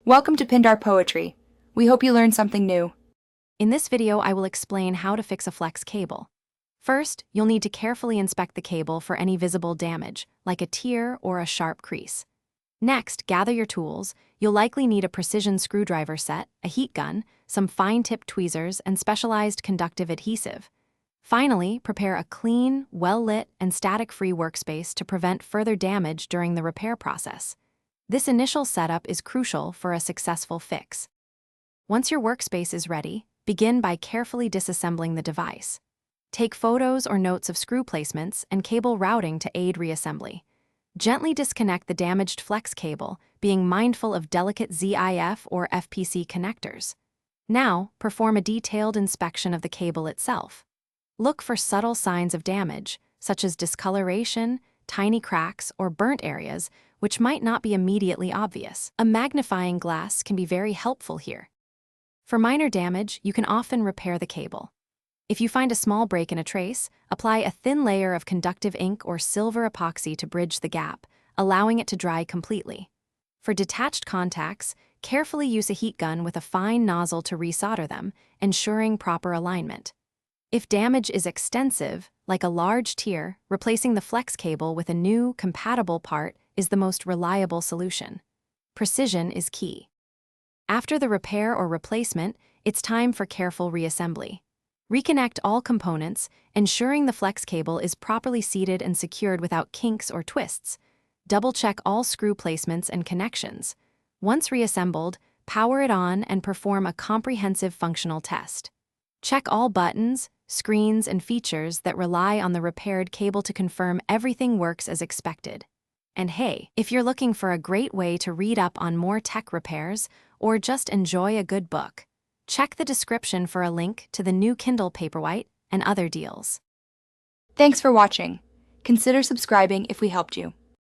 Welcome to Pindar Poetry. We hope you learned something new. In this video, I will explain how to fix a flex cable. First, you'll need to carefully inspect the cable for any visible damage, like a tear or a sharp crease. Next, gather your tools. You'll likely need a precision screwdriver set, a heat gun, some fine-tipped tweezers, and specialized conductive adhesive. Finally, prepare a clean, well-lit, and static-free workspace to prevent further damage during the repair process. This initial setup is crucial for a successful fix. Once your workspace is ready, begin by carefully disassembling the device. Take photos or notes of screw placements and cable routing to aid reassembly. Gently disconnect the damaged flex cable, being mindful of delicate ZIF or FPC connectors. Now, perform a detailed inspection of the cable itself. Look for subtle signs of damage, such as discoloration, tiny cracks, or burnt areas, which might not be immediately obvious. A magnifying glass can be very helpful here. For minor damage, you can often repair the cable. If you find a small break in a trace, apply a thin layer of conductive ink or silver epoxy to bridge the gap, allowing it to dry completely. For detached contacts, carefully use a heat gun with a fine nozzle to resolder them, ensuring proper alignment. If damage is extensive, like a large tear, replacing the flex cable with a new, compatible part is the most reliable solution. Precision is key. After the repair or replacement, it's time for careful reassembly. Reconnect all components, ensuring the flex cable is properly seated and secured without kinks or twists. Double-check all screw placements and connections. Once reassembled, power it on and perform a comprehensive functional test. Check all buttons, screens, and features that rely on the repaired cable to confirm everything works as expected. And hey, if you're looking for a great way to read up on more tech repairs or just enjoy a good book, check the description for a link to the new Kindle Paperwhite and other deals. Thanks for watching. Consider subscribing if we helped you.